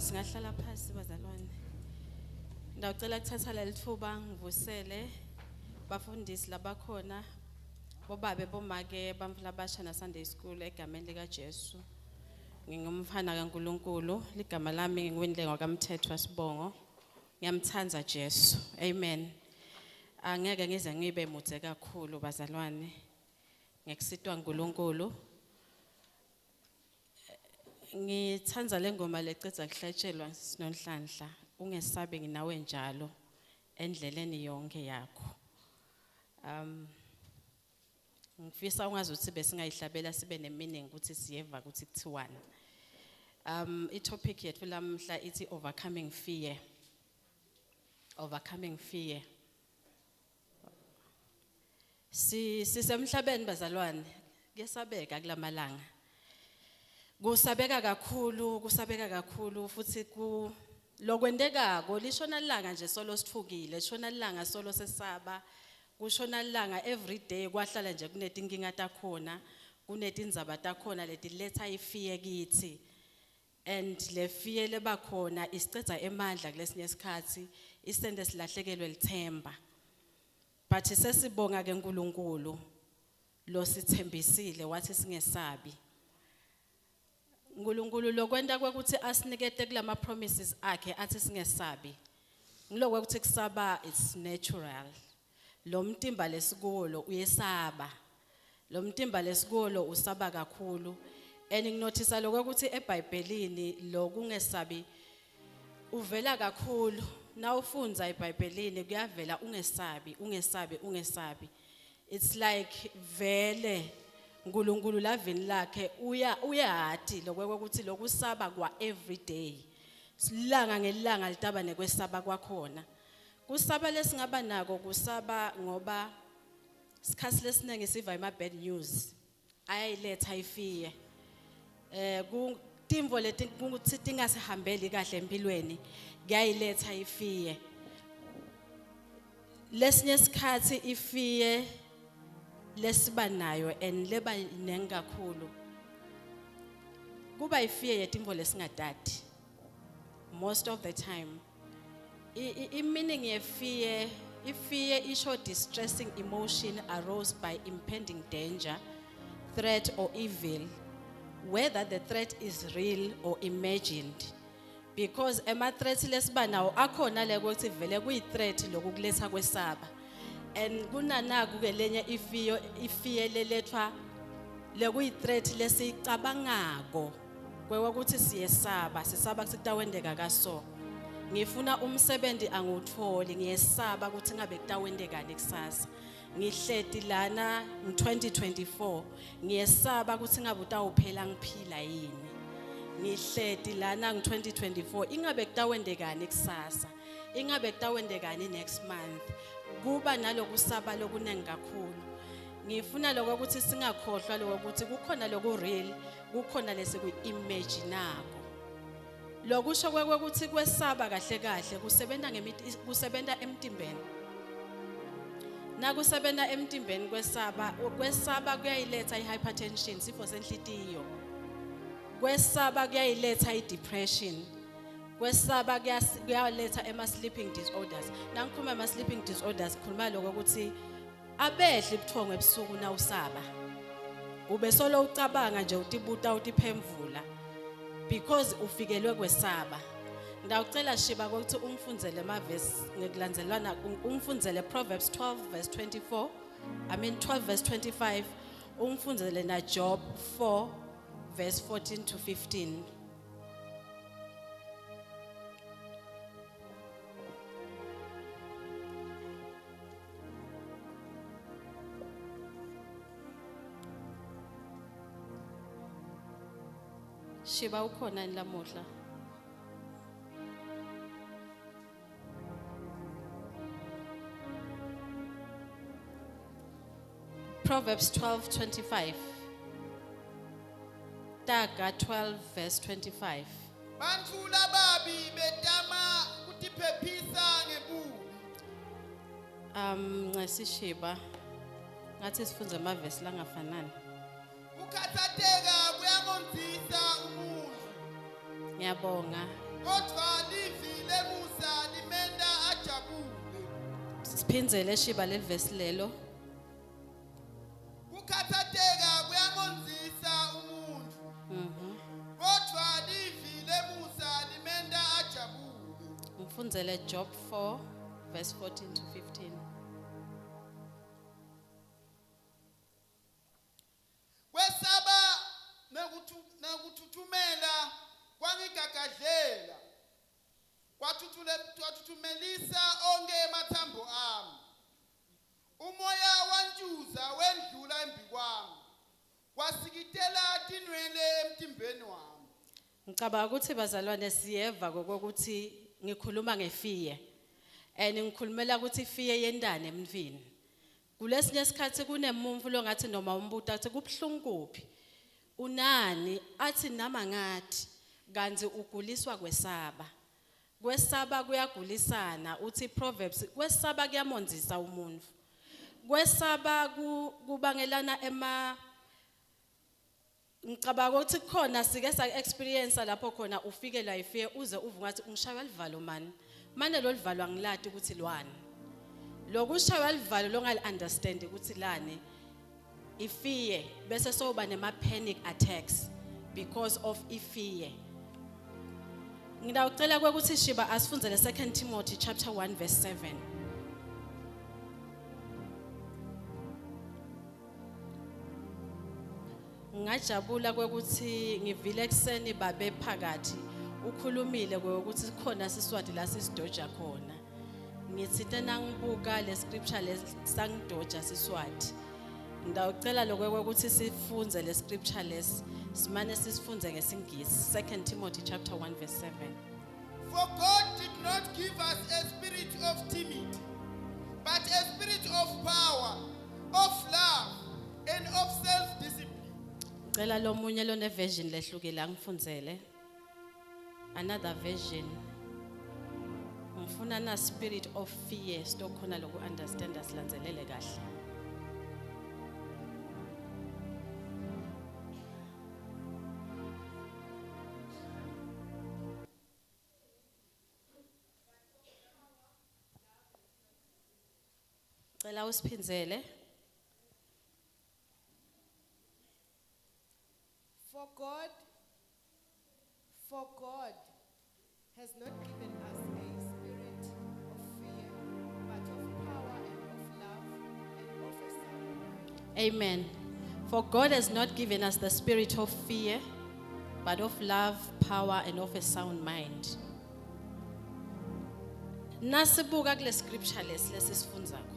Singahlala phansi bazalwane. Ndawucela ukuthatha leli thuba ngivusele bafundisi labakhona bobabe bomake bamfulabasha na Sunday School egameni lika Jesu. Ngingumfana kaNkulunkulu, ligama lami ngingwindlengo kaMthethwa Sibongo. Ngiyamthanda Jesu. Amen. Angeke ngize ngibe muthe kakhulu bazalwane. Ngekusitwa uNkulunkulu. Ngithanda lengoma leceda kuhlatshelwa sinonhlanhla. Ungesabe nginawe njalo endleleni yonke yakho. Ngifisa ungazi ukuthi besingayihlabela sibe neminingi ukuthi siyeva ukuthi kuthiwani. I-topic yethu lamhla ithi overcoming fear. Overcoming fear. Sisemhlabeni bazalwane, kuyasabeka kulamalanga. Kusabeka kakhulu futhi lokwendekako lishona langa nje solo sithukile, lishona langa solo sesaba, kushona langa every day kwahlala nje kunetinkinga takhona, kunetindzaba takhona letiletha ifear kithi. And le fear lebakhona isiceda emandla kulesinye isikhathi, isende silahlekelwe lithemba. But sesibonga ke uNkulunkulu lo sithembisile wathi singesabi. uNkulunkulu lokwenda kwekuthi asinikete kulama promises akhe athi singesabi. Ngilokwe ukuthi kusaba it's natural. Lo mtimba lesikulo uyesaba. Lo mtimba lesikulo usaba kakhulu. And nginothisa lokwe ukuthi eBhayibhelini lo kungesabi uvela kakhulu. Na ufunza eBhayibhelini kuyavela ungesabi. It's like vele uNkulunkulu lavini lakhe uyathi lokwe ukuthi lokusaba kwa everyday. Silanga ngelanga litaba nekwesaba kwakhona. Kusaba lesingaba nako kusaba ngoba isikhathi lesinenge siva ima bad news. Ayayiletha ifear. Timvo leti ukuthi tingasihambeli kahle empilweni kuyayiletha ifear. Lesinye isikhathi ifear lesiba nayo and leba nengakhulu. Kuba ifear yetimvo lesingadadi. Most of the time. I-meaning ye fear, fear is a distressing emotion aroused by impending danger, threat or evil, whether the threat is real or imagined. Because ema threat lesba nawo akhona le ukuthi vele kuyi threat lokukuletha kwesaba. And kunanaku ke lenye ifear lelethwa lekuyi threat lesicabangako kwekuthi siyesaba ukuthi kutawendeka kaso. Ngifuna umsebenzi angutholi ngiyesaba ukuthi ngabe kutawendekani kusasa. Ngihleti lana ngo2024 ngiyesaba ukuthi ngabe utawuphela ngiphila yini. Ngihleti lana ngo2024 ingabe kutawendekani kusasa. Ingabe kutawendekani next month. Kuba nalokusaba lokunengi kakhulu. Ngifuna lokho ukuthi singakhohlwa lokho ukuthi kukhona loku real, kukhona lesikuimaginako. Lokusho kwekuthi kwesaba kahle kusebenza emtimbeni. Na kusebenza emtimbeni kwesaba kuyayiletha ihypertension, sifo senhlitiyo. Kwesaba kuyayiletha idepression. Kwesaba kuyaletha sleeping disorders. Nangikhuluma ama sleeping disorders khuluma lokho ukuthi abedle ibuthongo ebusuku na usaba. Ube solo ucabanga nje utibuta utiphemvula. Because ufikelwe kwesaba. Ndawucela Shiba ukuthi umfundzele ama verse ngekulandzelana umfundzele Proverbs 12 verse 24. 12 verse 25. Umfundzele na Job 4 verse 14 to 15. Shiba ukhona lamuhla. Proverbs 12:25. Taga 12 verse 25. Bantu lababi betama kutiphephisa ngebubi. Ngesishiba ngathi sifunze ama verse langafanani. Ukhathateka kuyamonzisa umuntu. Ngiyabonga. kodwa livi lemusa limenda ajabule. Siphinzele shiba leli verse lelo. Ukukhathateka kuyamonzisa umuntu, kodwa livi lemusa limenda ajabule. Mfunzele Job 4 verse 14 to 15. Kwesaba nekuthuthumela kwangigagadlela, kwathutumelisa onke emathambo ami. Umoya wantshuza wendlula embi kwami, kwasikitela tinwele emtimbeni wami. Ngicabanga ukuthi bazalwane siyeva kokuthi ngikhuluma ngefiye. Ngikhulumela ukuthi ifiye yendane emntwini. Kulesinye isikhathi kunemuntu longathi noma umbuta athi kubhlungu kuphi. Unani athi nama ngathi kanti uguliswa kwesaba. Kwesaba kuyagulisana uthi Proverbs kwesaba kuyamonzisa umuntu. Kwesaba kubangelana ngicabanga ukuthi khona sike sa experience lapho khona ufike la ifiye uze uvuka ukuthi ngishaya livalo manje lo livalo angilati ukuthi lwani. Lokushaya livalo longali understand ukuthi lani ifiye bese soba nema panic attacks because of ifiye. Ngidawucela ukuthi Shiba asifunzele 2 Timothy chapter 1 verse 7. Ngajabula ukuthi ngivile ekseni babe phakathi ukhulumile ukuthi khona siswati la sisidoja khona. Ngithi tena ngibuka le scripture lesangidoja siswati. Ngidawucela lokho ukuthi sifunze le scripture lesi simane sisifunze ngesingisi 2 Timothy chapter 1 verse 7. For God did not give us a spirit of timidity, but a spirit of power, of love, and of self-discipline. Ngicela lo munye lo neversion lehlukile ngifunzele. Another version. Ngifuna na spirit of fear stokhona loku understand asilandzelele kahle. Ngicela usiphinzele. For God has not given us a spirit of fear, but of power and of love and of a sound mind. Amen. For God has not given us the spirit of fear, but of love, power, and of a sound mind. Nasibuka kule scripture lesisifundzako.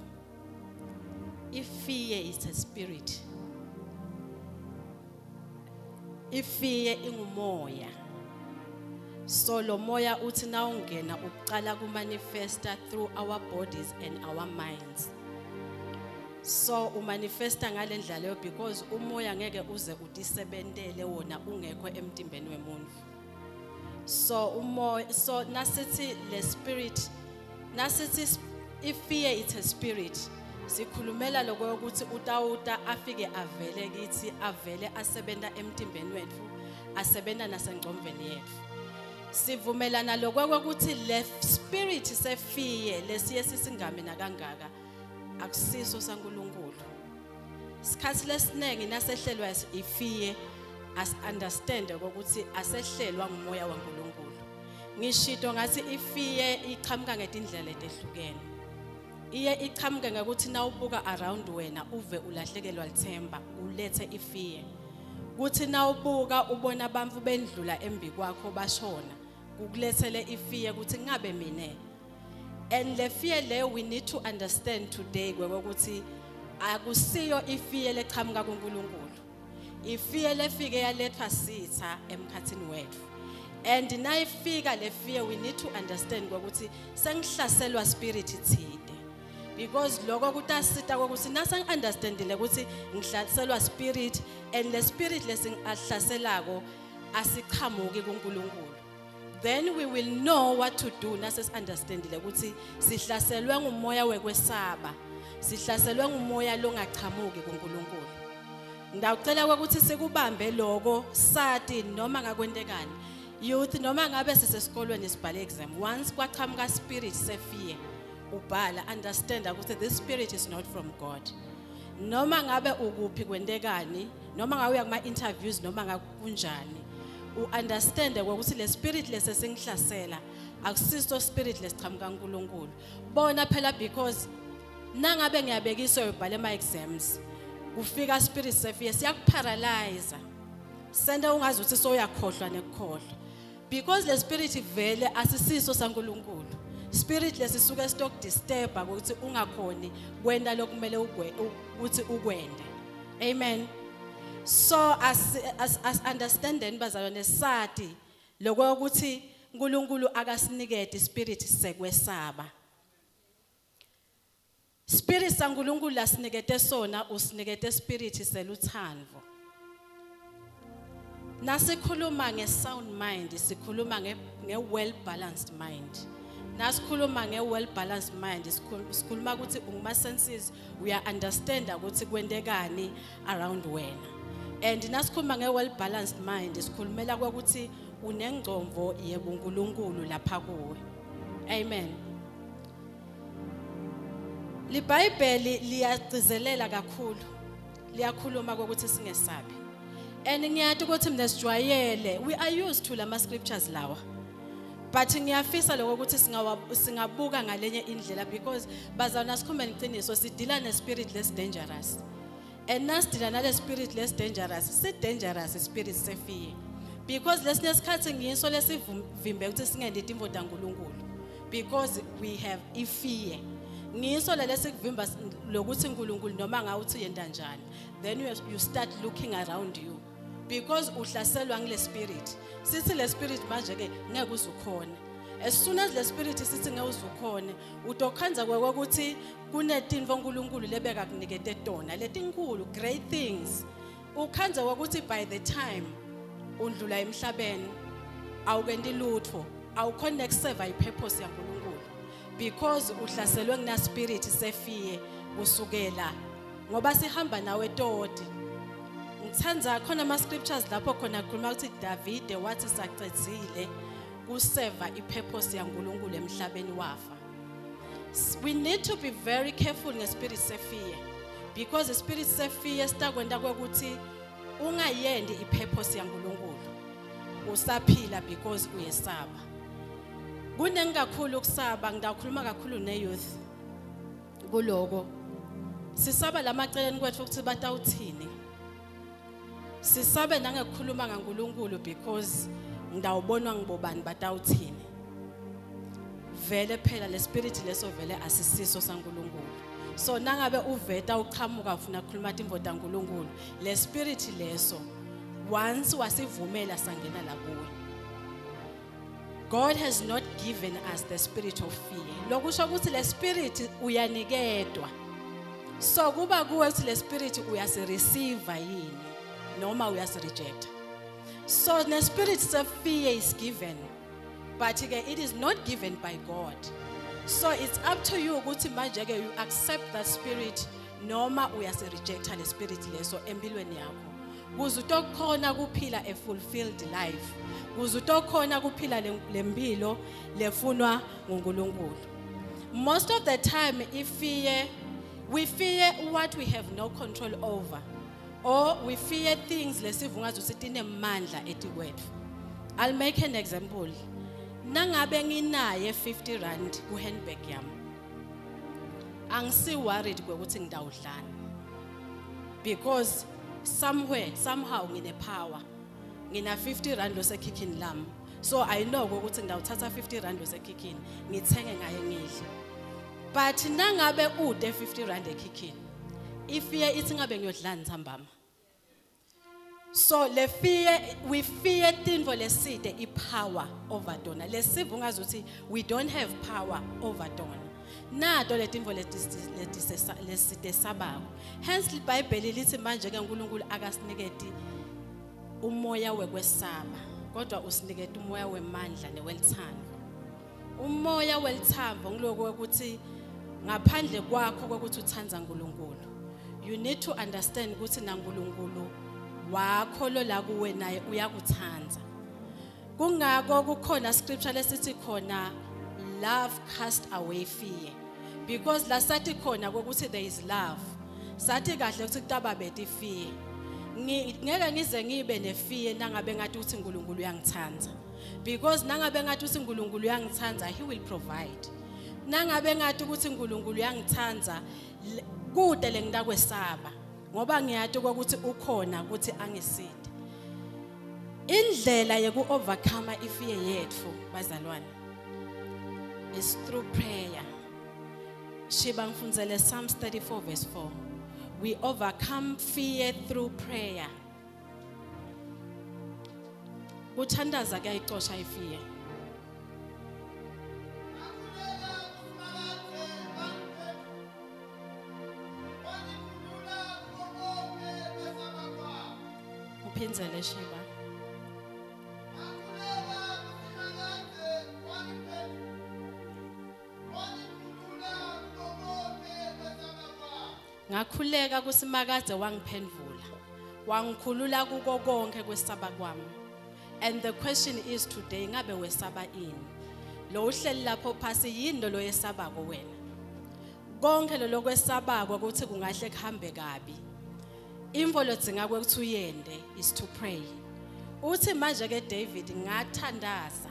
If fear is a spirit, if fear ingumoya, so lo moya uthi na ungena uqala kumanifesta through our bodies and our minds. So umanifesta ngale ndlela leyo because umoya ngeke uze udisebentele wona ungekho emtimbeni wemuntu. So umoya so nasithi le spirit nasithi if fear is a spirit sikhulumela lokho ukuthi utawuta afike avele kithi avele asebenta emtimbeni wethu asebenta nasengqondweni yethu. Sivumelana lokho ukuthi le spirit sefear lesiye sisingame nakangaka akusiso saNkulunkulu. Sikhathi lesinenge nasehlelwa ifear as understand ukuthi asehlelwa ngumoya waNkulunkulu. Ngishito ngathi ifear iqhamuka ngetindlela etehlukene. Iye iqhamuke ngokuthi na ubuka around wena uve ulahlekelwa lithemba ulethe ifear. Kuthi na ubuka ubona abantu bendlula embi kwakho bashona kukulethele ifear ukuthi ngabe mine. And the fear le we need to understand today ukuthi akusiyo ifear leqhamuka kuNkulunkulu. Ifear lefike yalethwa sitha emkhathini wethu. And na ifika le fear we need to understand ukuthi sengihlaselwa spirit ithide. Because lokho kutasita ukuthi nasa understandile ukuthi ngihlaselwa spirit and the spirit lesingahlaselako asiqhamuki kuNkulunkulu. Then we will know what to do nasa understandile ukuthi sihlaselwe ngumoya wekwesaba. Sihlaselwe ngumoya longaqhamuki kuNkulunkulu. Ngicela ukuthi sikubambe lokho sathi noma ngakwentekani youth noma ngabe sisesikolweni sibhale exam, once kwaqhamuka spirit sefear ubhala, understand ukuthi this spirit is not from God. Noma ngabe ukuphi kwendekani, noma ngabe uya kuma interviews noma ngakunjani, understand ukuthi le spirit lese singihlasela akusiso spirit lesiqhamuka kuNkulunkulu. Bona phela because nangabe ngiyabekiswa ubhale ama exams, ufika spirit sefear siyakuparalyze. Sende ungazi ukuthi soyakhohlwa nekukhohlwa. Because le spirit vele asisiso saNkulunkulu. Spirit lesisuke stock disturb ukuthi ungakhoni kwenda lokumele ukuthi ukwende. Amen. So as understanding bazalwane sathi lokho ukuthi uNkulunkulu akasinikete spirit sekwesaba. Spirit saNkulunkulu lasinikete sona usinikete spirit seluthando. Nasikhuluma nge-sound mind, sikhuluma nge-well balanced mind. Nasikhuluma nge-well balanced mind, sikhuluma ukuthi unguma-senses, uya-understanda ukuthi kwendekani around wena. And nasikhuluma nge-well balanced mind, sikhulumela ukuthi unengcomvo yebo uNkulunkulu lapha kuwe. Amen. LiBhayibheli liyagcizelela kakhulu, liyakhuluma ukuthi singesabi. And ngiyathi ukuthi mina sijwayele, we are used to lama scriptures lawa. But ngiyafisa lokho ukuthi singabuka ngalenye indlela because bazana sikhomba iqiniso sidila ne spirit less dangerous. And nasidila nale spirit less dangerous, si dangerous spirit sefear. Because lesinye isikhathi ngiso lesivimbe ukuthi singendidi imvoda kaNkulunkulu. Because we have fear. Ngiso lesikuvimba lokuthi uNkulunkulu noma ngawuthi yenda njani. Then you start looking around you. Because uhlaselwa ngile spirit. Sithi le spirit manje ke ngeke uzukhona. As soon as le spirit sithi ngeke uzukhona, utokhanza ukuthi kunetinto uNkulunkulu lebeka kunikete tona, letinkulu great things. Ukhanza ukuthi by the time undlula emhlabeni awukendi lutho, awukhona ukuserve ipurpose yaNkulunkulu. Because uhlaselwe ngina spirit sefear kusukela ngoba sihamba nawe toti. Ngithanza khona ama scriptures lapho khona kukhuluma ukuthi David wathi saqedzile kuserve ipurpose yaNkulunkulu emhlabeni wafa. We need to be very careful ngespirit sefear because the spirit sefear stakwenda ukuthi ungayendi ipurpose yaNkulunkulu. Usaphila because uyesaba. Kunengakhulu ukusaba, ngidakhuluma kakhulu ne-youth. Kuloko sisaba lamaceleni kwethu ukuthi batawuthini. Sisabe nangekhuluma ngaNkulunkulu because ngidawubonwa ngibobani batawuthini. Vele phela le spirit leso vele asisiso saNkulunkulu. So nangabe uveta uqhamuka ufuna ukukhuluma imvoda kaNkulunkulu, le spirit leso once wasivumela sangena lakuwe. God has not given us the spirit of fear. Lokusho ukuthi le spirit uyanikedwa. So kuba kuwe ukuthi le spirit uyasireceive yini noma uyasireject. So the spirit of fear is given, but it is not given by God. So it's up to you ukuthi manje ke you accept that spirit noma uyasirejecta le spirit leso empilweni yakho. Kuze utokhona kuphila a fulfilled life. Kuze utokhona kuphila lempilo lefunwa nguNkulunkulu. Most of the time we fear what we have no control over, or we fear things lesivungazo sitine mandla etikwethu. I'll make an example. Nangabe nginaye 50 rand ku handbag yami, angisi worried ukuthi ngidawudlana because somehow ngine power, ngina 50 rand losekhikhini lami. So I know ukuthi ngidawuthatha 50 rand losekhikhini ngithenge ngaye ngidle. But nangabe ude 50 rand ekhikhini, ifear ithi ngabe ngiyodlana ntambama. So we fear tinvo leside ipower over dona. Lesivungazo uthi we don't have power over dona. Nato letinvo leside sabako. Hence iBhayibheli lithi manje ke uNkulunkulu akasiniketi umoya wekwesaba, kodwa usiniketa umoya wemandla newelithando. Umoya welithando ngiloko ukuthi ngaphandle kwakho ukuthi uthanza uNkulunkulu, you need to understand ukuthi naNkulunkulu wakho lo la kuwe naye uyakuthanza. Kungako kukhona scripture lesithi khona love cast away fear. Because la sathi khona ukuthi there is love. Sathi kahle ukuthi kutaba bethi fear. Ngeke ngize ngibe nefear nangabe ngathi uthi uNkulunkulu uyangithanda. Because nangabe ngathi uthi uNkulunkulu uyangithanda, he will provide. Nangabe ngathi ukuthi uNkulunkulu uyangithanda, kude lengitakwesaba. Ngoba ngiyathi ukuthi ukhona ukuthi angiside. Indlela yoku overcome ifear yethu bazalwane is through prayer. Shiba ngifundzele Psalms 34 verse 4. We overcome fear through prayer. Kuthandaza kuyayixosha ifear. Uphinzele Shiba. Ngakhuleka kusimakaze wangiphendvula. Wangikhulula kuko konke kwesaba kwami. And the question is today, ngabe wesaba ini? Lo uhleli lapho phasi yini lo yesabako wena? Konke lo lokwesabako ukuthi kungahle kuhambe kabi. Imvo lodzinga ukuthi uyende is to pray. Uthi manje ke David ngathandaza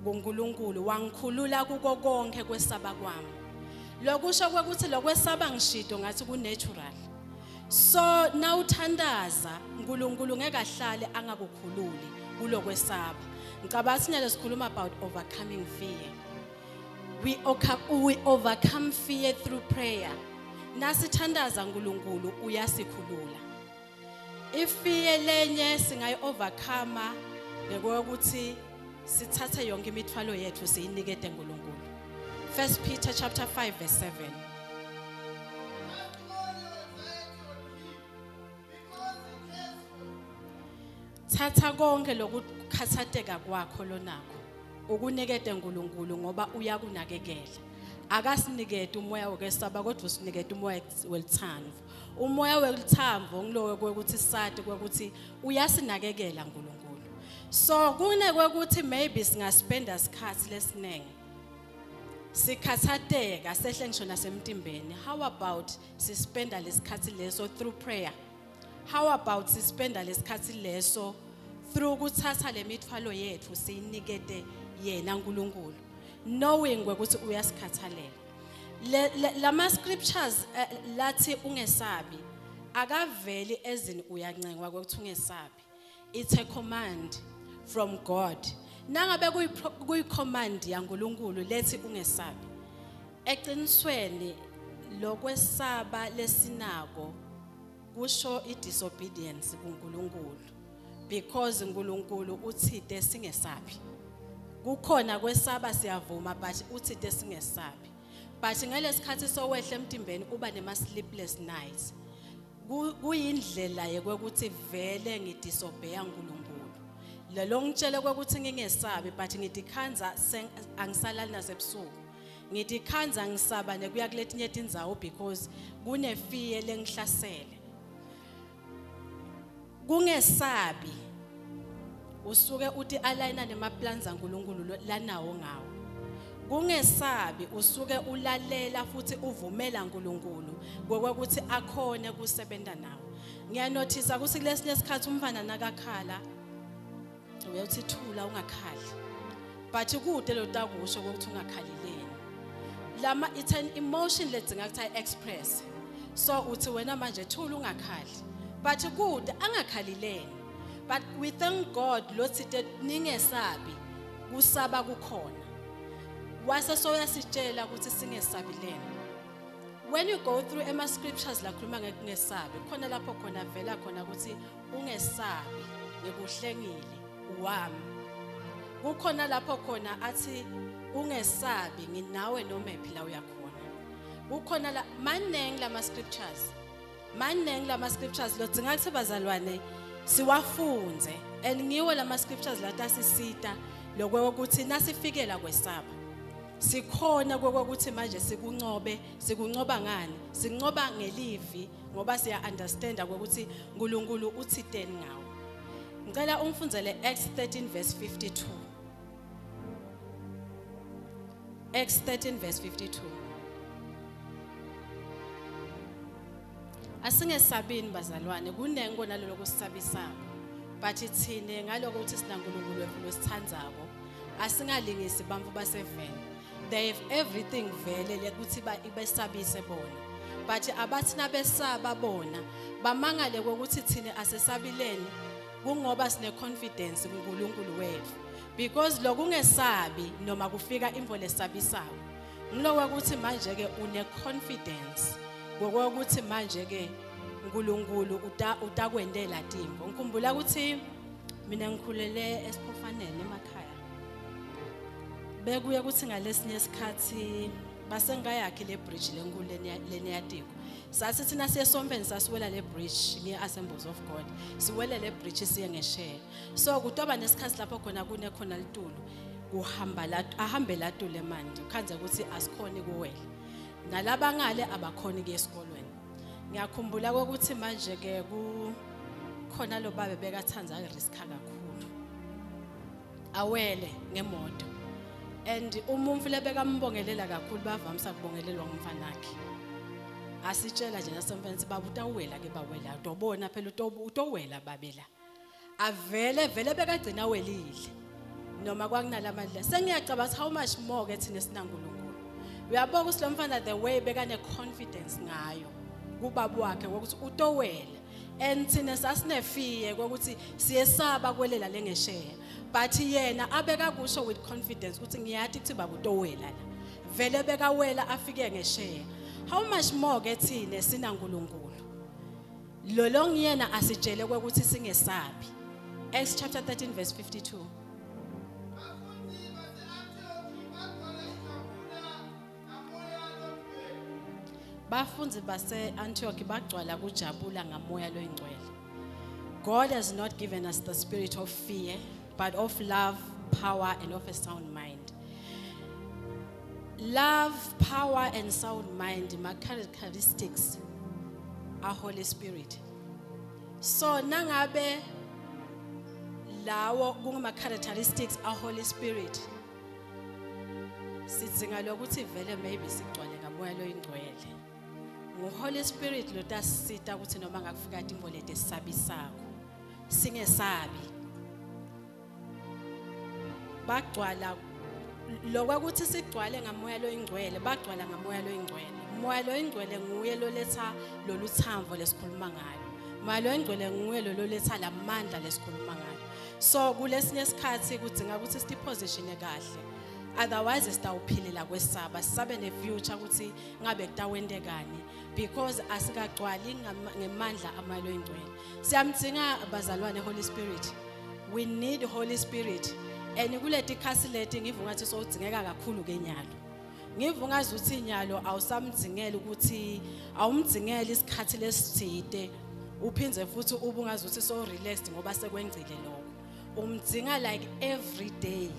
kuNkulunkulu wangikhulula kuko konke kwesaba kwami. Lokusho ukuthi lokwesaba ngishido ngathi ku natural. So nawuthandaza uNkulunkulu ngeke ahlale angakukhululi kulokwesaba. Ngicabanga nyalo sikhuluma about overcoming fear. We overcome fear through prayer. Nasithandaza uNkulunkulu uyasikhulula. Ifear lenye singayi overcome ngokuthi sithathe yonke imithwalo yethu siyinikete uNkulunkulu. 1 Peter chapter 5 verse 7. Thatha konke lokukhathateka kwakho lonakho ukunikete uNkulunkulu ngoba uyakunakekela. Akasinikete umoya wokwesaba kodwa usinikete umoya welithando. Umoya welithando ngilowe ukuthi sathi ukuthi uyasinakekela uNkulunkulu. So kuneke ukuthi maybe singaspenda isikhathi lesinenge sikhathateka sehle ngisho nasemtimbeni. How about sispenda lesikhathi leso through prayer? How about sispenda lesikhathi leso through ukuthatha lemithwalo yethu siyinikete yena uNkulunkulu, knowing ukuthi uyasikhathalela. Lama scriptures lathi ungesabi akaveli ezini uyancengwa ukuthi ungesabi. It's a command from God. Nangabe kuyicommand yaNkulunkulu lethi ungesabi. Eqinisweni lokwesaba lesinako kusho idisobedience kuNkulunkulu, because uNkulunkulu uthide singesabi. Kukhona kwesaba siyavuma but uthide singesabi. But ngalesikhathi sowehle emtimbeni uba nema sleepless nights. Kuyindlela yokuthi vele ngidisobey uNkulunkulu. Lelo ngitshele ukuthi ngingesabi but ngidikhanza angisalali nasebusuku. Ngidikhanza ngisaba nekuya kuletinye indzawo because kunefear lengihlasele. Kungesabi usuke uthi aligna nemaplans aNkulunkulu lanawo ngawo. Kungesabi usuke ulalela futhi uvumela uNkulunkulu ngokuthi akhone kusebenta nawo. Ngiyanothisa ukuthi kulesinye isikhathi umfana nakakhala uyathi thula ungakhali. But kude lo takusho ukuthi ungakhalileni. Lama it's an emotion ledzinga ukuthi express. So uthi wena manje thula ungakhali. But kude angakhalileni. But we thank God lothite ningesabi kusaba kukhona. Wase so yasitshela ukuthi singesabileni. When you go through ema scriptures la khuluma ngesabi khona lapho khona vela khona ukuthi ungesabi ngikuhlengile wami. Kukhona lapho khona athi ungesabi nginawe noma ephila uyakhona. Kukhona la manengi lama scriptures. Manengi lama scriptures lo dinga ukuthi bazalwane siwafunze and ngiwo lama scriptures la tasisita lokweukuthi nasifikela kwesaba sikhona kokuthi manje sikuncoba ngani sincoba ngelivi ngoba siya understand ukuthi uNkulunkulu uthitheni ngawo. ngicela ungifundzele Acts 13 verse 52. Acts 13 verse 52. Asingesabini bazalwane, kunengo naloko kusabisako. But ithine ngaloko uthi sinaNkulunkulu wethu losithandzako, asingalingisi bamfu baseveni. They have everything vele lekuthi ibesabise bona. But abathina besaba bona, bamangale ukuthi thine asesabileni, kungoba sine confidence kuNkulunkulu wethu. Because lokungesabi noma kufika imvo lesabisayo. Ngilokho ukuthi manje ke une confidence ngokuthi manje ke uNkulunkulu utakwendela timbo. Ngikhumbula ukuthi mina ngikhulele eSiphofaneni emakhaya. Bekuye ukuthi ngalesinye isikhathi basengayakhe le bridge lenkulu leni yatiko. Sathi thina siyesompeni sasiwela le bridge nge Assemblies of God. Siwele le bridge siye ngeshe. So kutoba nesikhathi lapho khona kune khona litulu. Ahambe latule manje. Ukhanze ukuthi asikhoni kuwela. Nalaba ngale abakhoni ke esikolweni. Ngiyakhumbula ukuthi manje ke khona lo babe bekathanza riska kakhulu. Awele ngemoto. And umumfu lebekambongelela kakhulu bavamisa kubongelelwa ngumfana wakhe. Asitshela nje nasemfeni baba utawela ke bawela utobona phela utowela babela. Avele bekagcina welile. Noma kwakunalamadla. Sengiyacabanga how much more ke thina sinaNkulunkulu. Uyabona ukuthi lo mfana the way bekane confidence ngayo kubaba wakhe ukuthi utowela. And thina sasinefiye ukuthi siyesaba kwelela lengesheya. But yena abeka kusho with confidence ukuthi ngiyathi kuthi baba utowela la. Vele bekawela afike ngesheya. How much more ke thina sinaNkulunkulu. Lo ngiyena asitshele ukuthi singesabi. Acts chapter 13 verse 52. Bafunzi base Antioch bagcwala kujabula ngamoya loyingcwele. God has not given us the spirit of fear, but of love, power, and of a sound mind. Love, power, and sound mind, my characteristics are Holy Spirit. So nangabe lawo kungama characteristics are Holy Spirit. Sidzinga lokuthi vele maybe sigcwale ngamoya loyingcwele. Holy Spirit lo tasita ukuthi noma ngakufika imvo leti esabisako singesabi bagcwala lokwakuthi sigcwale ngamoya loyingcwele bagcwala ngamoya loyingcwele. Moya loyingcwele nguye lo letha loluthambo lesikhuluma ngayo. Moya loyingcwele nguye lo letha lamandla lesikhuluma ngayo. So kulesinye isikhathi kudinga ukuthi siposition kahle. Otherwise sitawuphilela kwesaba sisabe ne future ukuthi ngabe kutawendekani because asikagcwali ngemandla amalo ingcwele. Siyamdinga abazalwane Holy Spirit. We need Holy Spirit. And kuleti khasi leti ngivungathi so udingeka kakhulu ke nyalo. Ngivungaza ukuthi nyalo awusamdingela ukuthi awumdingela isikhathi lesithide uphindze futhi ubungaza ukuthi so relaxed ngoba sekwengcile lokho. Umdinga like every day.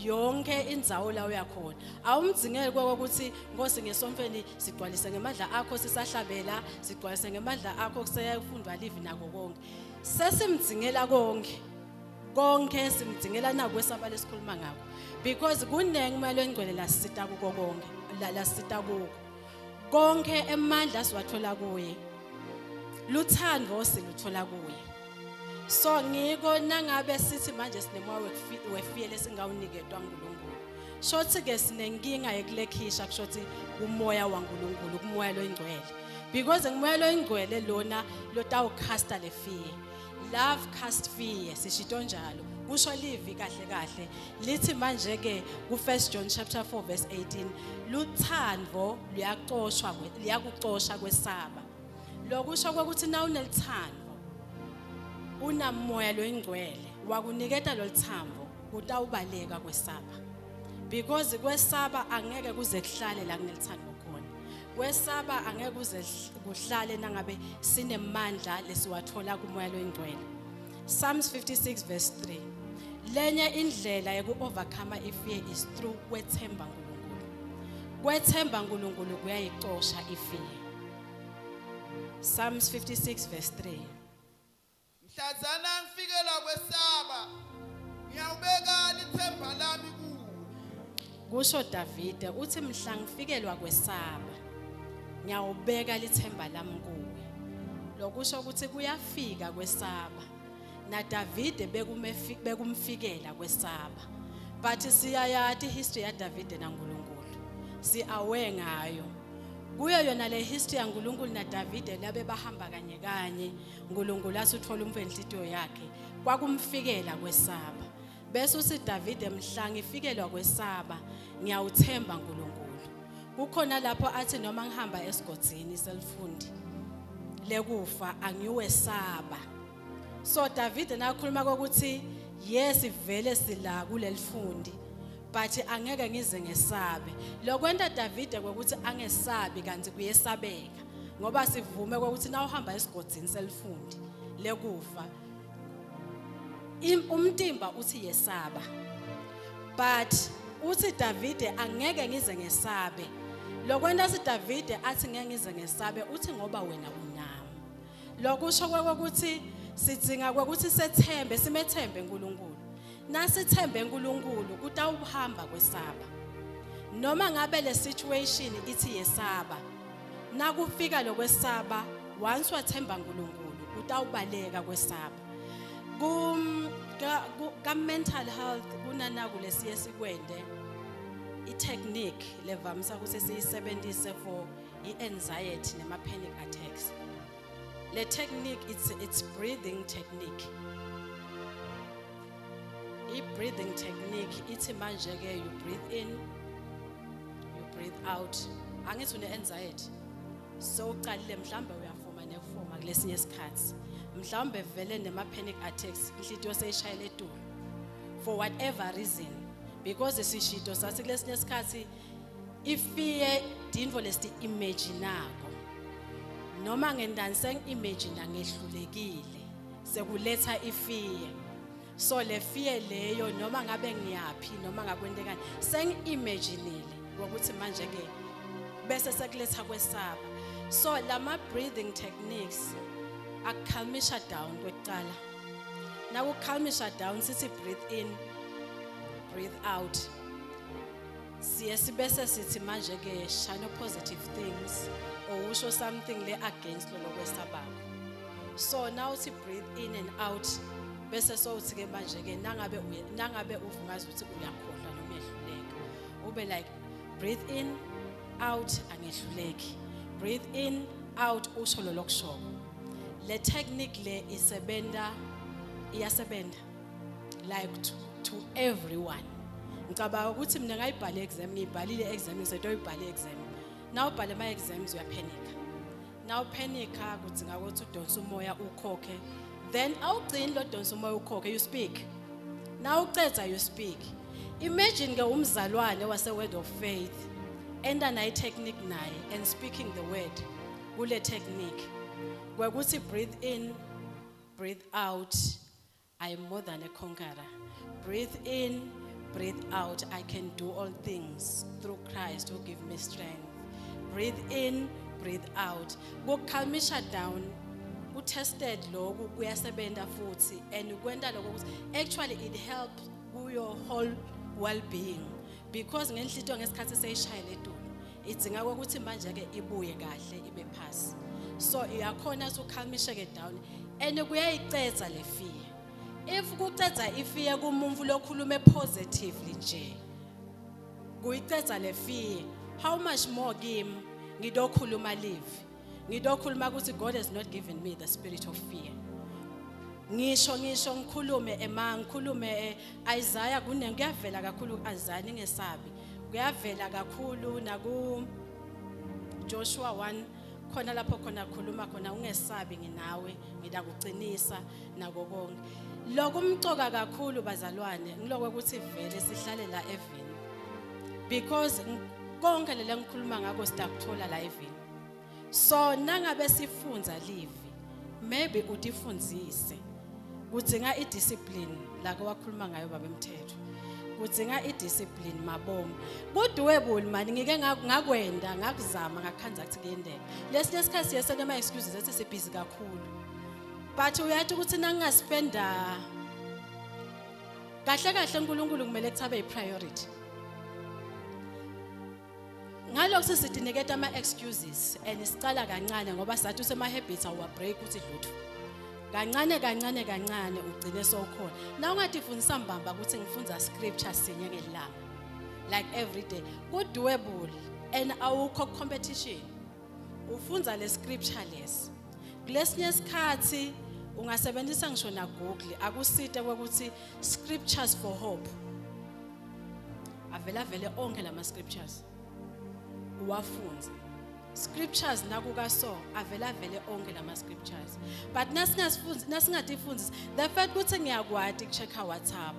Yonke indzawo la uyakhona awumdzingeli ukuthi Nkosi ngesomfeni sigcwalise ngemadla akho sisahlabela sigcwalise ngemadla akho kuseyafundwa live nako konke sesimdzingela konke simdzingela nako kwesaba lesikhuluma ngako because kunenge kumele engcwele la sisita kuko konke la sisita kuko konke emandla siwathola kuye luthando siluthola kuye. So ngiko nangabe sithi manje sinemoya wefiye lesingawuniketwa uNkulunkulu. Shothi ke sinenkinga yekulekhisha kushothi umoya waNkulunkulu kumoya loyingcwele. Because umoya loyingcwele lona lotawucasta lefiye. Love cast fear sishito njalo. Kusho livi kahle lithi manje ke ku 1 John chapter 4 verse 18 luthando liyakucosha kwesaba. Lokusho ukuthi na unelithando unamoya loyingcwele wakuniketa lolithambo utawubaleka kwesaba because kwesaba angeke kuze kuhlale la kunelithando khona. Kwesaba angeke kuze kuhlale nangabe sinemandla lesiwathola kumoya loyingcwele. Psalms 56 verse 3 lenye indlela yoku-overcome ifear is through kwethemba uNkulunkulu. Kwethemba uNkulunkulu kuyayicosha ifear. Psalms 56 verse 3 Mhlazana ngifikela kwesaba ngiyawubeka lithemba lami kuwe. Kusho Davide uthi mhla ngifikelwa kwesaba ngiyawubeka lithemba lami kuwe. Lokusho ukuthi kuyafika kwesaba. Na Davide bekumfikela kwesaba. But siyayathi history ya Davide naNkulunkulu. Siawe ngayo. Kuyo yona le history ya uNkulunkulu na Davide labe bahamba kanye kanye. uNkulunkulu asuthola umfenhlitiyo yakhe. Kwakumfikela kwesaba. Bese uthi Davide mhla ngifikelwa kwesaba ngiyawuthemba uNkulunkulu. Kukhona lapho athi noma ngihamba esigodini selfundi lekufa angiwesaba. So Davide nakhuluma ukuthi yes vele sila kulelifundi but angeke ngize ngesabe. Lokwenta Davide ukuthi angesabi kanti kuyesabeka ngoba sivume ukuthi na uhamba esigodini selfundi lekufa umtimba uthi yesaba. But uthi Davide angeke ngize ngesabe. Lokwenta si Davide athi ngeke ngize ngesabe uthi ngoba wena unami. Lokusho ukuthi sidinga ukuthi sethembe simethembe uNkulunkulu. Nasithembe uNkulunkulu kutawuhamba kwesaba. Noma ngabe le situation ithi yesaba. Nakufika lokwesaba once wathemba uNkulunkulu utawubaleka kwesaba. Ka mental health kunanaku lesiye sikwende i-technique levamisa ukuthi siyisebenzise for i-anxiety nema panic attacks. Le technique it's breathing technique. I-breathing technique ithi manje ke you breathe in, you breathe out. Angithi une-anxiety. So uqalile mhlambe uyafoma nekufoma kulesinye isikhathi. Mhlambe vele nema panic attacks inhlitiyo seyishayela etulo. For whatever reason. Because isishito sathi kulesinye isikhathi ifear dinvo lesti imaginako. Noma ngendani sengimagine ngehlulekile sekuletha ifear. So le fear leyo noma ngabe ngiyapi noma ngakwendekani sengimaginile ukuthi manje ke bese sekuletha kwesaba. So lama breathing techniques akukhalmisha down kwekuqala. Na ukukhalmisha down sithi breathe in, breathe out. Siyesibese sithi manje ke shine positive things or usho something le against lo kwesaba. So now uthi breathe in and out bese so uthi ke manje ke nangabe uvungaza ukuthi uyakhohlwa noma uyehluleka. Ube like breathe in, out angehluleki. Breathe in, out usho lo lokushoko. Le technique le iyasebenda like to everyone. Ngicabanga ukuthi mina ngayibhala exam ngibhalile exam ngisedoyibhala exam. Now ubhale ama exams uyapanic. Now panica kudinga ukuthi udonse umoya ukhokhe. Then awugcini lo donse umoya ukhokhe you speak. Now ucedza you speak. Imagine ke umzalwane wase word of faith enda nayi technique naye and speaking the word kule technique. Kwekuthi breathe in, breathe out. I am more than a conqueror. Breathe in, breathe out. I can do all things through Christ who gives me strength. Breathe in, breathe out. Kukhalmisha down. Tested lokhu kuyasebenta futhi and kwenta lokho actually it helps your whole well-being because ngenhlito ngesikhathi seyishayela etulo idzinga ukuthi manje ke ibuye kahle ibe phasi. So iyakhona ukukhalmisha ke down and kuyayicetha le fear. If kucetha ifear kumuntu lokhuluma positively nje kuyicetha le fear, how much more kimi ngidokhuluma live. Ngidokhuluma ukuthi God has not given me the spirit of fear. Ngisho ngikhulume ngikhulume Isaiah kuyavela kakhulu Isaiah ningesabi. Kuyavela kakhulu naku Joshua 1 khona lapho khona khuluma khona ungesabi nginawe ngidakucinisa nako konke. Lokumcoka kakhulu bazalwane ngilokwe ukuthi vele sihlale la evini. Because konke lele ngikhuluma ngako sitakuthola la evini. So nangabe sifunza live maybe udifundzise kudzinga idiscipline la kwakhuluma ngayo baba emthetho kudzinga idiscipline mabomu kudwebuli mani ngike ngakwenda ngakuzama ngakhanza ukuthi kuyendeka lesinye isikhathi yesena ama excuses ethi sibhizi kakhulu but uyathi ukuthi nangingaspenda kahle kahle uNkulunkulu kumele kuthabe ipriority. Ngalokho siziniketa ama excuses and sicala kancane ngoba sathi usema habits awu break uthi dluthu. Kancane ugcine sokhona. Na ungathi ufundisa mbamba ukuthi ngifunza scripture sinye ngelanga. Like every day. Good doable and awukho competition. Ufunza le scripture lesi. Kulesinye isikhathi ungasebenzisa ngisho na Google akusite ukuthi scriptures for hope. Avela onke lama scriptures. Uwafunza. Scriptures nakuka so avela onke lama scriptures. But nasingatifunzi the fact ukuthi ngiyakwati check WhatsApp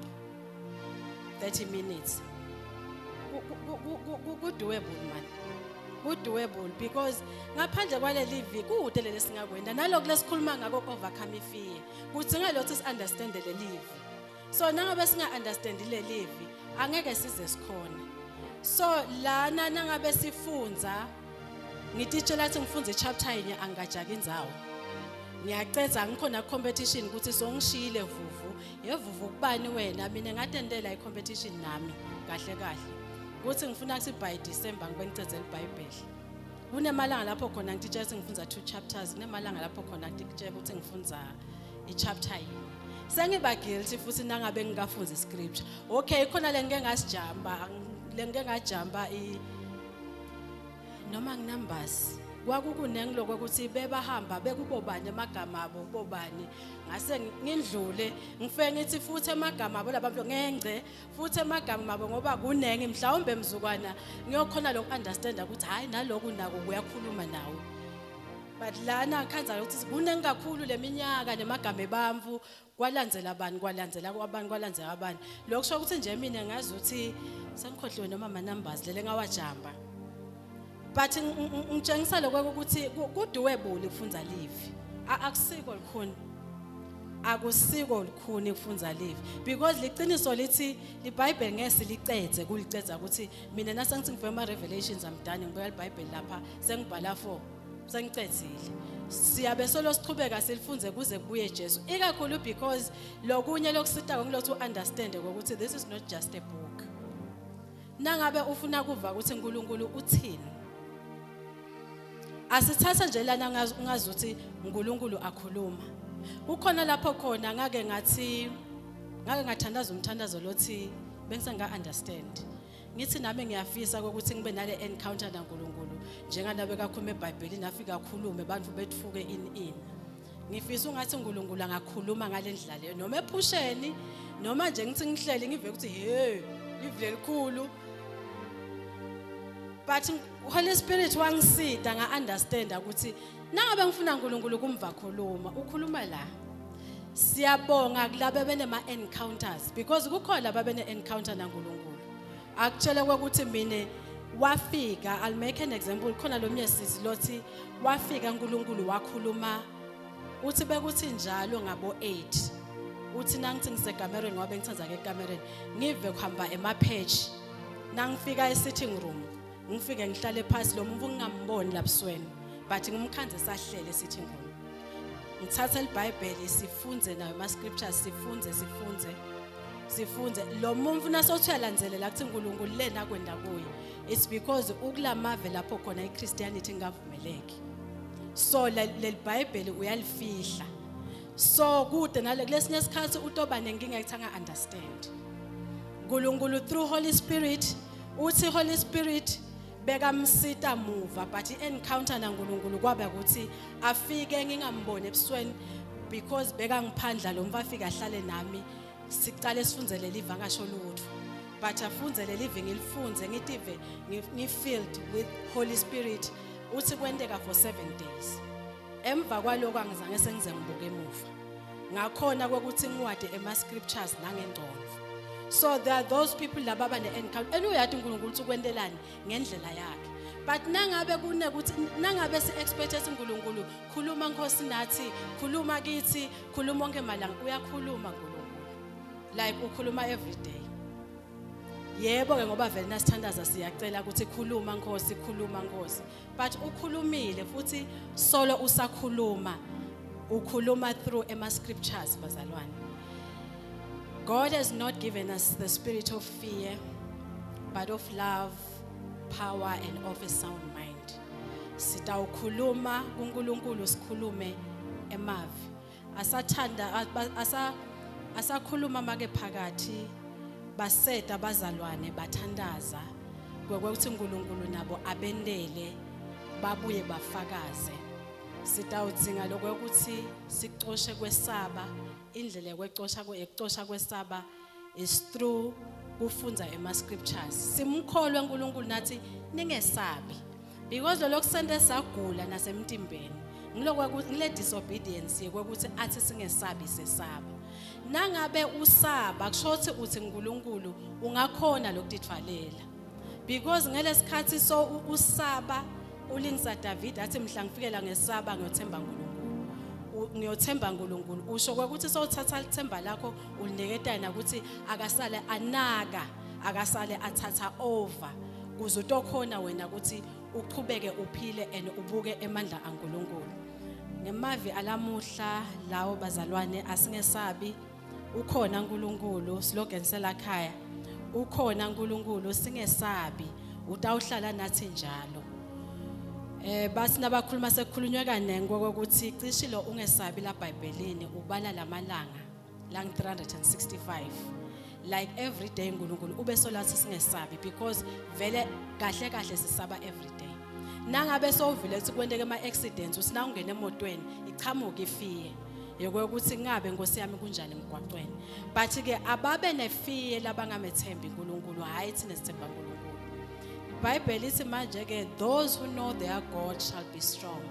30 minutes. Good doable man. Good doable because ngaphandle kwaleli viki kude leli singakwenda naloko lesikhuluma ngako overcome ifear. Kudinga lokuthi si understand le live. So nangabe singa understand le live angeke size sikhona. So lana nangabe sifunza ngititshela ukuthi ngifunza ichapter yinye angajaki indzawo. Ngiyaceza ngikhona competition ukuthi songishile vuvu. Yevuvu kubani wena mina ngatendela icompetition nami kahle. Ukuthi ngifuna ukuthi by December ngibe ngicedzela iBhayibheli. Kunemalanga lapho khona ngititshela ukuthi ngifunza 2 chapters, kunemalanga lapho khona ngititshela ukuthi ngifunza ichapter yinye. Sengiba guilty futhi nangabe ngikafunza iscripture. Okay, khona le ngeke ngasijamba, le ngeke ngajamba noma numbers. Kwakukunengi lokho ukuthi bebahamba bekubobani amagama abo bobani ngase ngindlule ngifeke ngithi futhi amagama abo labantu ngengce futhi amagama abo ngoba kunengi mhlawumbe mzukwana ngiyokhona lokho understand ukuthi hayi naloku nako kuyakhuluma nawe. But lana khanza ukuthi kunengi kakhulu leminyaka nemagama ebamvu kwalandzela abantu kwalandzela abantu lokho sho ukuthi nje mina ngazi ukuthi sengikhohliwe noma ama numbers lele ngawajamba. But ngitshengisa lokho ukuthi kudoable ukufunza live. Akusiko likhuni. Akusiko likhuni ukufunza live because liqiniso lithi iBhayibheli ngeke licedze kulicedza ukuthi mina nasengithi ngivema ama revelations amdane ngibuya iBhayibheli lapha sengibhala 4 sengicedzile. Siyabe solo siqhubeka silifunze kuze kubuye Jesu. Ikakhulu because lokunye lokusita ngilothu understand ukuthi this is not just a book. Nangabe ufuna kuva ukuthi uNkulunkulu uthini. Asithatha nje lana ngazi ukuthi uNkulunkulu akhuluma. Kukhona lapho khona ngake ngathandaza umthandazo lothi bengisenga understand. Ngithi nami ngiyafisa ukuthi ngibe nale encounter naNkulunkulu njenganabe kakhuluma eBhayibhelini afika akhulume abantu bethuke in. Ngifisa ungathi uNkulunkulu angakhuluma ngalendlela leyo noma ephusheni noma nje ngithi ngihleli ngive ukuthi hey livile likhulu. But Holy Spirit wangisida nga understand ukuthi nangabe ngifuna uNkulunkulu kumva khuluma ukhuluma la. Siyabonga kulabe benema encounters because kukhona ababene encounter naNkulunkulu. Akutshela ukuthi mina wafika, I'll make an example khona lo myesisi lothi wafika uNkulunkulu wakhuluma uthi bekuthi njalo ngabo 8 uthi nangithi ngisegamereni ngoba ngithanza ke ekamereni ngive kuhamba emapage nangifika e-sitting room ngifike ngihlale phansi lo muntu ngingamboni lapsweni but ngimkhanze sahlele e-sitting room ngithatha iBhayibheli sifunze nayo ama scriptures sifunze lo muntu nasothi uyalandzelela ukuthi uNkulunkulu lena kwenda kuye it's because ukulamave lapho khona iChristianity ingavumeleki so le Bible uyalifihla so kude nale kulesinye isikhathi utoba nenkinga ekuthanga understand uNkulunkulu through Holy Spirit uthi Holy Spirit beka msita muva but encounter naNkulunkulu kwaba ukuthi afike ngingambone ebusweni because beka ngiphandla lo mfafika ahlale nami sicale sifunzele live angasho lutho but afunzele live ngilifunze ngitive ngifilled with Holy Spirit uthi kwendeka for 7 days emva kwaloko angizange sengize ngibuke emuva ngakhona ukuthi ngiwade ema scriptures nangengcondo so there are those people laba bane encounter uyathi uNkulunkulu uthi kwendelani ngendlela yakhe but nangabe kunekuthi nangabe si expect ukuthi uNkulunkulu khuluma Nkosi nathi khuluma kithi khuluma onke malanga uyakhuluma uNkulunkulu like ukhuluma every day yebo ke ngoba vele nasithandaza siyacela ukuthi khuluma Nkosi but ukhulumile futhi solo usakhuluma ukhuluma through ema scriptures bazalwane God has not given us the spirit of fear, but of love, power, and of a sound mind. Sitawukhuluma kuNkulunkulu sikhulume emavi. Asakhuluma make phakathi baseta bazalwane bathandaza ngokuthi uNkulunkulu nabo abendele babuye bafakaze. Sitawudzinga lokuthi sicoshe kwesaba. Indlela yokcosha kwesaba is through kufunda ema-scriptures. Simkholwe uNkulunkulu nathi ningesabi. Because lokho sende sagula nasemtimbeni. Ngile disobedience yokuthi athi singesabi sesaba. Nangabe usaba kushothi uthi uNkulunkulu ungakhona lokuditfalela. Because ngelesikhathi so usaba ulingisa David athi mhla ngifikela ngesaba ngiyothemba uNkulunkulu. Usho ukuthi sowuthatha ithemba lakho uliniketana ukuthi akasale anaka, akasale athatha over. Kuze utokhona wena ukuthi uqhubeke uphile and ubuke emandla kaNkulunkulu. Ngemavi alamuhla lawo bazalwane asingesabi. Ukhona uNkulunkulu, slogan selakhaya. Ukhona uNkulunkulu singesabi, utawuhlala nathi njalo. Basi nabakhuluma sekukhulunywa kanengi ukuthi cishilo ungesabi la eBhayibhelini ubala lamalanga lang 365. Like every day uNkulunkulu ube solathi singesabi because vele kahle kahle sisaba every day. Nangabe sowuvile ukuthi kwenteke ama accidents usina ungena emotweni ichamuka ifie. Yokuthi ngabe Nkosi yami kunjani emgwaqweni. But ke ababe nefie labangamethembi uNkulunkulu hayi thina sithemba uNkulunkulu. Bible ithi manje ke those who know their God shall be strong.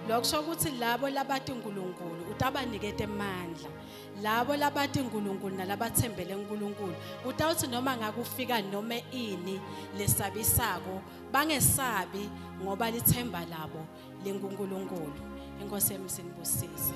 Lokusho ukuthi labo labathi uNkulunkulu utabanikete amandla. Labo labathi uNkulunkulu nalabathembele uNkulunkulu utawuthi noma ngakufika noma ini lesabisako bangesabi ngoba lithemba labo lenguNkulunkulu. Inkosi yami sinibusise.